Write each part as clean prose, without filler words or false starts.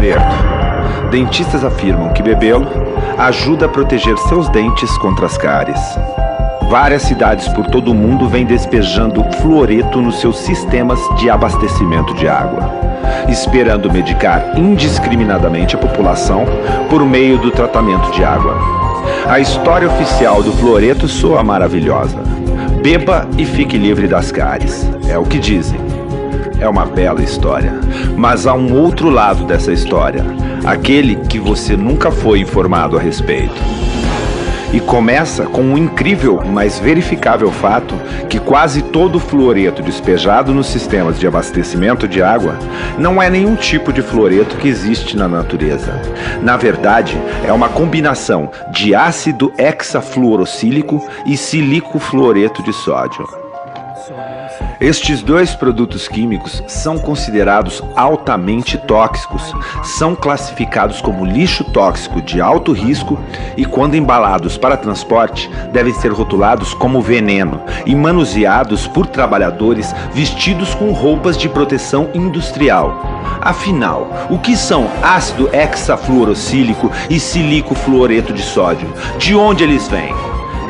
Fluoreto. Dentistas afirmam que bebê-lo ajuda a proteger seus dentes contra as cáries. Várias cidades por todo o mundo vêm despejando fluoreto nos seus sistemas de abastecimento de água, esperando medicar indiscriminadamente a população por meio do tratamento de água. A história oficial do fluoreto soa maravilhosa. Beba e fique livre das cáries, é o que dizem. É uma bela história, mas há um outro lado dessa história, aquele que você nunca foi informado a respeito. E começa com um incrível, mas verificável fato que quase todo o fluoreto despejado nos sistemas de abastecimento de água não é nenhum tipo de fluoreto que existe na natureza. Na verdade, é uma combinação de ácido hexafluorosílico e silicofluoreto de sódio. Estes dois produtos químicos são considerados altamente tóxicos, são classificados como lixo tóxico de alto risco e, quando embalados para transporte, devem ser rotulados como veneno e manuseados por trabalhadores vestidos com roupas de proteção industrial. Afinal, o que são ácido hexafluorosílico e silicofluoreto de sódio? De onde eles vêm?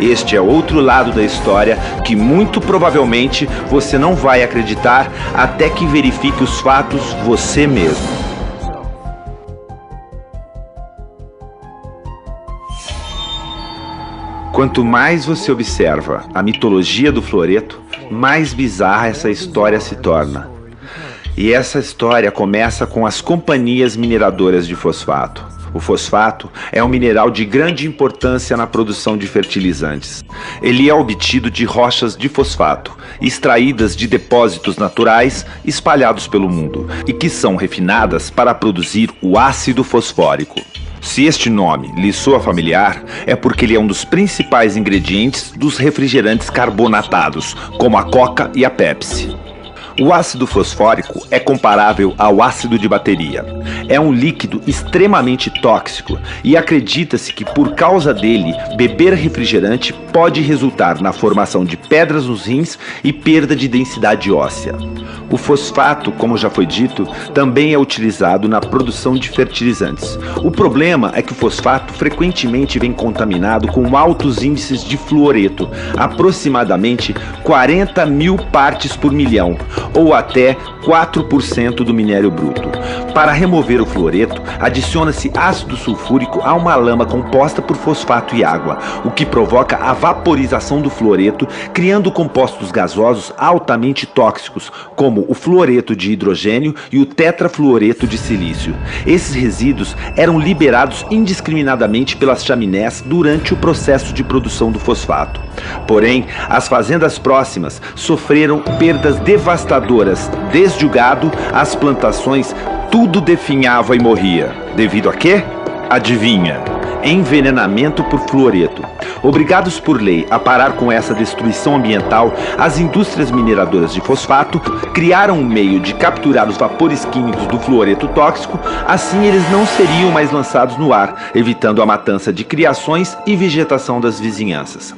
Este é outro lado da história que muito provavelmente você não vai acreditar até que verifique os fatos você mesmo. Quanto mais você observa a mitologia do fluoreto, mais bizarra essa história se torna. E essa história começa com as companhias mineradoras de fosfato. O fosfato é um mineral de grande importância na produção de fertilizantes. Ele é obtido de rochas de fosfato, extraídas de depósitos naturais espalhados pelo mundo, e que são refinadas para produzir o ácido fosfórico. Se este nome lhe soa familiar, é porque ele é um dos principais ingredientes dos refrigerantes carbonatados, como a Coca e a Pepsi. O ácido fosfórico é comparável ao ácido de bateria. É um líquido extremamente tóxico e acredita-se que por causa dele, beber refrigerante pode resultar na formação de pedras nos rins e perda de densidade óssea. O fosfato, como já foi dito, também é utilizado na produção de fertilizantes. O problema é que o fosfato frequentemente vem contaminado com altos índices de fluoreto, aproximadamente 40 mil partes por milhão, ou até 4% do minério bruto. Para remover o fluoreto, adiciona-se ácido sulfúrico a uma lama composta por fosfato e água, o que provoca a vaporização do fluoreto, criando compostos gasosos altamente tóxicos, como o fluoreto de hidrogênio e o tetrafluoreto de silício. Esses resíduos eram liberados indiscriminadamente pelas chaminés durante o processo de produção do fosfato. Porém, as fazendas próximas sofreram perdas devastadoras, desde o gado às plantações, tudo definhava e morria. Devido a quê? Adivinha? Envenenamento por fluoreto. Obrigados por lei a parar com essa destruição ambiental, as indústrias mineradoras de fosfato criaram um meio de capturar os vapores químicos do fluoreto tóxico, assim eles não seriam mais lançados no ar, evitando a matança de criações e vegetação das vizinhanças.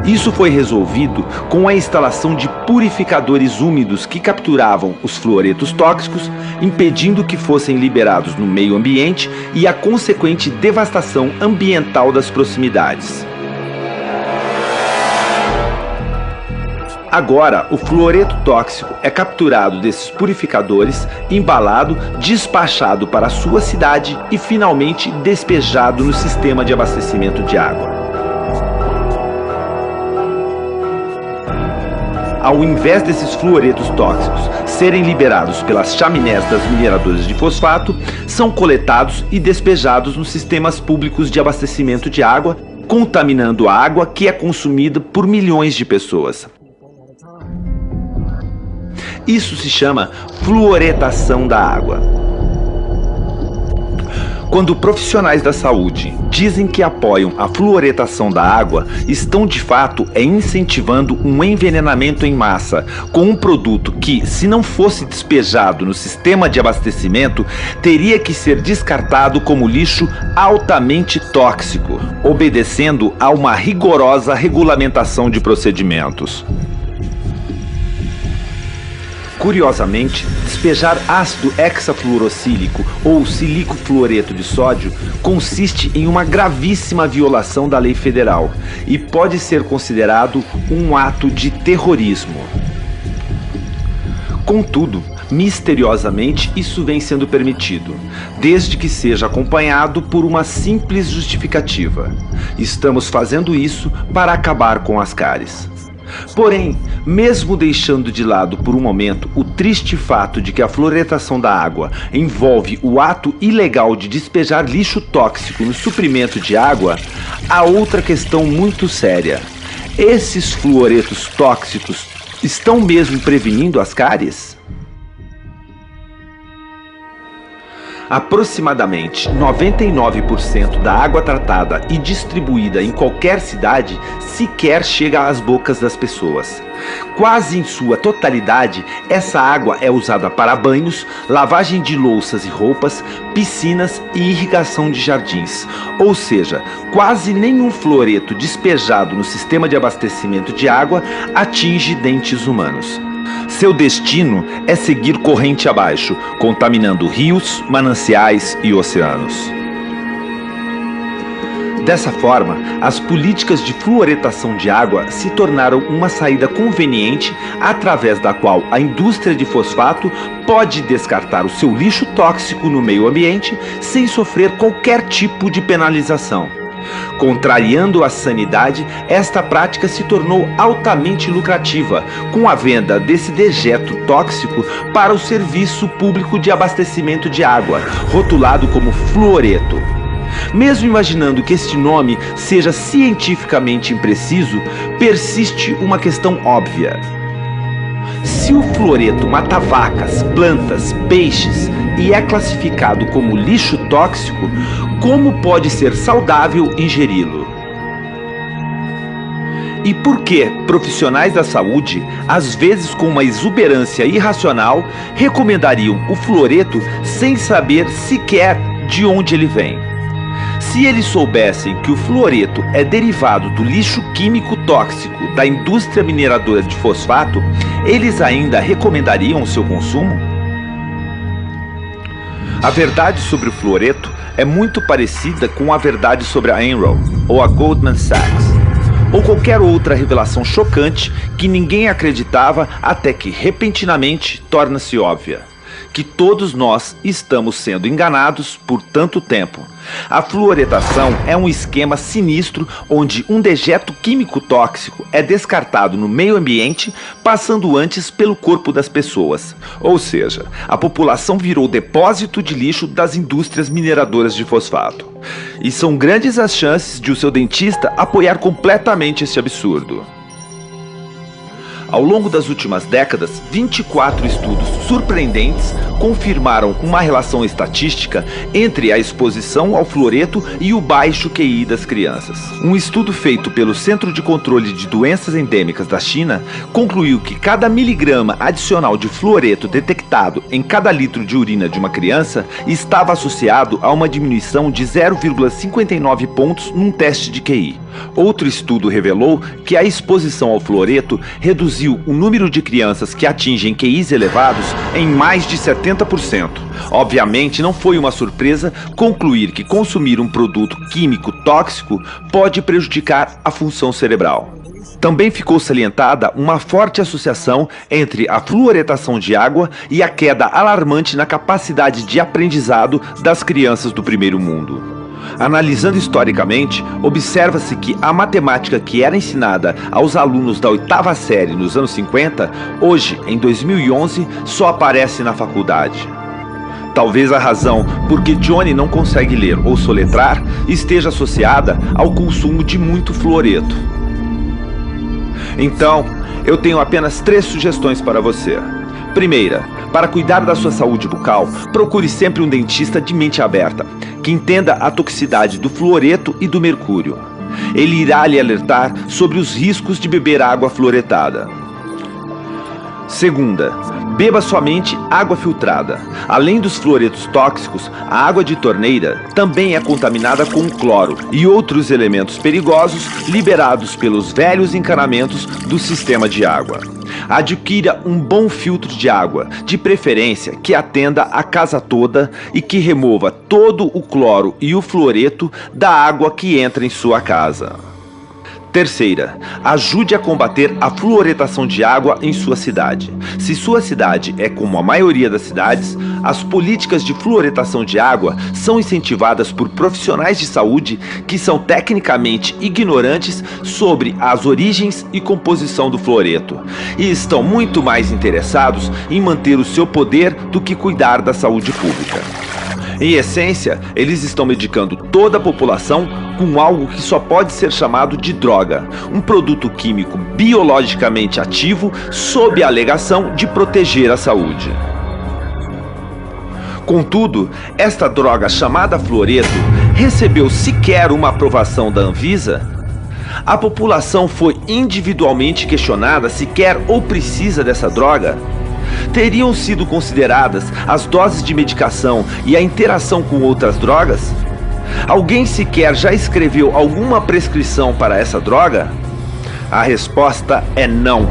Isso foi resolvido com a instalação de purificadores úmidos que capturavam os fluoretos tóxicos, impedindo que fossem liberados no meio ambiente e a consequente devastação ambiental das proximidades. Agora, o fluoreto tóxico é capturado desses purificadores, embalado, despachado para a sua cidade e finalmente despejado no sistema de abastecimento de água. Ao invés desses fluoretos tóxicos serem liberados pelas chaminés das mineradoras de fosfato, são coletados e despejados nos sistemas públicos de abastecimento de água, contaminando a água que é consumida por milhões de pessoas. Isso se chama fluoretação da água. Quando profissionais da saúde dizem que apoiam a fluoretação da água, estão de fato incentivando um envenenamento em massa com um produto que, se não fosse despejado no sistema de abastecimento, teria que ser descartado como lixo altamente tóxico, obedecendo a uma rigorosa regulamentação de procedimentos. Curiosamente, despejar ácido hexafluorosílico ou silico-fluoreto de sódio consiste em uma gravíssima violação da lei federal e pode ser considerado um ato de terrorismo. Contudo, misteriosamente, isso vem sendo permitido, desde que seja acompanhado por uma simples justificativa. Estamos fazendo isso para acabar com as cáries. Porém, mesmo deixando de lado por um momento o triste fato de que a fluoretação da água envolve o ato ilegal de despejar lixo tóxico no suprimento de água, há outra questão muito séria. Esses fluoretos tóxicos estão mesmo prevenindo as cáries? Aproximadamente 99% da água tratada e distribuída em qualquer cidade sequer chega às bocas das pessoas. Quase em sua totalidade, essa água é usada para banhos, lavagem de louças e roupas, piscinas e irrigação de jardins. Ou seja, quase nenhum fluoreto despejado no sistema de abastecimento de água atinge dentes humanos. Seu destino é seguir corrente abaixo, contaminando rios, mananciais e oceanos. Dessa forma, as políticas de fluoretação de água se tornaram uma saída conveniente através da qual a indústria de fosfato pode descartar o seu lixo tóxico no meio ambiente sem sofrer qualquer tipo de penalização. Contrariando a sanidade, esta prática se tornou altamente lucrativa, com a venda desse dejeto tóxico para o Serviço Público de Abastecimento de Água, rotulado como fluoreto. Mesmo imaginando que este nome seja cientificamente impreciso, persiste uma questão óbvia. Se o fluoreto mata vacas, plantas, peixes e é classificado como lixo tóxico, como pode ser saudável ingeri-lo? E por que profissionais da saúde, às vezes com uma exuberância irracional, recomendariam o fluoreto sem saber sequer de onde ele vem? Se eles soubessem que o fluoreto é derivado do lixo químico tóxico da indústria mineradora de fosfato, eles ainda recomendariam o seu consumo? A verdade sobre o fluoreto é muito parecida com a verdade sobre a Enron ou a Goldman Sachs, ou qualquer outra revelação chocante que ninguém acreditava até que repentinamente torna-se óbvia. Que todos nós estamos sendo enganados por tanto tempo. A fluoretação é um esquema sinistro onde um dejeto químico tóxico é descartado no meio ambiente, passando antes pelo corpo das pessoas. Ou seja, a população virou depósito de lixo das indústrias mineradoras de fosfato. E são grandes as chances de o seu dentista apoiar completamente este absurdo. Ao longo das últimas décadas, 24 estudos surpreendentes confirmaram uma relação estatística entre a exposição ao fluoreto e o baixo QI das crianças. Um estudo feito pelo Centro de Controle de Doenças Endêmicas da China concluiu que cada miligrama adicional de fluoreto detectado em cada litro de urina de uma criança estava associado a uma diminuição de 0,59 pontos num teste de QI. Outro estudo revelou que a exposição ao fluoreto reduziu o número de crianças que atingem QIs elevados em mais de 70%. Obviamente, não foi uma surpresa concluir que consumir um produto químico tóxico pode prejudicar a função cerebral. Também ficou salientada uma forte associação entre a fluoretação de água e a queda alarmante na capacidade de aprendizado das crianças do primeiro mundo. Analisando historicamente, observa-se que a matemática que era ensinada aos alunos da 8ª série nos anos 50, hoje, em 2011, só aparece na faculdade. Talvez a razão por que Johnny não consegue ler ou soletrar esteja associada ao consumo de muito fluoreto. Então, eu tenho apenas 3 sugestões para você. Primeira, para cuidar da sua saúde bucal, procure sempre um dentista de mente aberta, que entenda a toxicidade do fluoreto e do mercúrio. Ele irá lhe alertar sobre os riscos de beber água fluoretada. Segunda, beba somente água filtrada. Além dos fluoretos tóxicos, a água de torneira também é contaminada com cloro e outros elementos perigosos liberados pelos velhos encanamentos do sistema de água. Adquira um bom filtro de água, de preferência que atenda a casa toda e que remova todo o cloro e o fluoreto da água que entra em sua casa. Terceira, ajude a combater a fluoretação de água em sua cidade. Se sua cidade é como a maioria das cidades, as políticas de fluoretação de água são incentivadas por profissionais de saúde que são tecnicamente ignorantes sobre as origens e composição do fluoreto e estão muito mais interessados em manter o seu poder do que cuidar da saúde pública. Em essência, eles estão medicando toda a população com algo que só pode ser chamado de droga, um produto químico biologicamente ativo sob a alegação de proteger a saúde. Contudo, esta droga chamada fluoreto recebeu sequer uma aprovação da Anvisa? A população foi individualmente questionada se quer ou precisa dessa droga? Teriam sido consideradas as doses de medicação e a interação com outras drogas? Alguém sequer já escreveu alguma prescrição para essa droga? A resposta é não.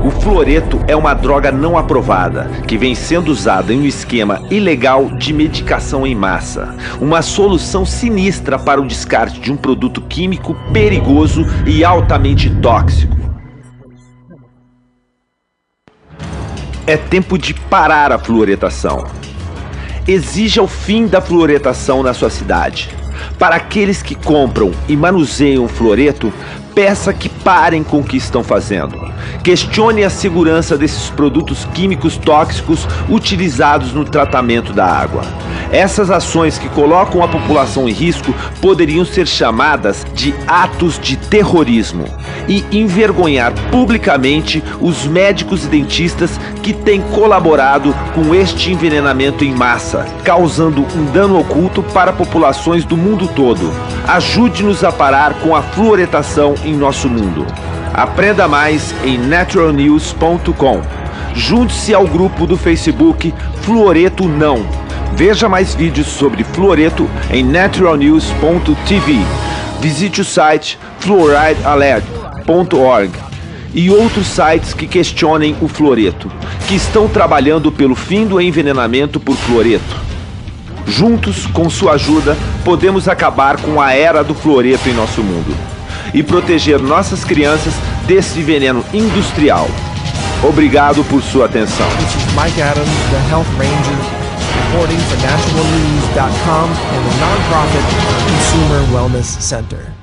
O fluoreto é uma droga não aprovada, que vem sendo usada em um esquema ilegal de medicação em massa, uma solução sinistra para o descarte de um produto químico perigoso e altamente tóxico. É tempo de parar a fluoretação. Exija o fim da fluoretação na sua cidade. Para aqueles que compram e manuseiam o fluoreto, peça que parem com o que estão fazendo. Questione a segurança desses produtos químicos tóxicos utilizados no tratamento da água. Essas ações que colocam a população em risco poderiam ser chamadas de atos de terrorismo e envergonhar publicamente os médicos e dentistas que têm colaborado com este envenenamento em massa, causando um dano oculto para populações do mundo todo. Ajude-nos a parar com a fluoretação em nosso mundo. Aprenda mais em naturalnews.com. Junte-se ao grupo do Facebook Fluoreto Não. Veja mais vídeos sobre fluoreto em naturalnews.tv. Visite o site fluoridealert.org e outros sites que questionem o fluoreto, que estão trabalhando pelo fim do envenenamento por fluoreto. Juntos, com sua ajuda, podemos acabar com a era do fluoreto em nosso mundo e proteger nossas crianças desse veneno industrial. Obrigado por sua atenção. This is Mike Adams, the Health Ranger, reporting for naturalnews.com and the nonprofit Consumer Wellness Center.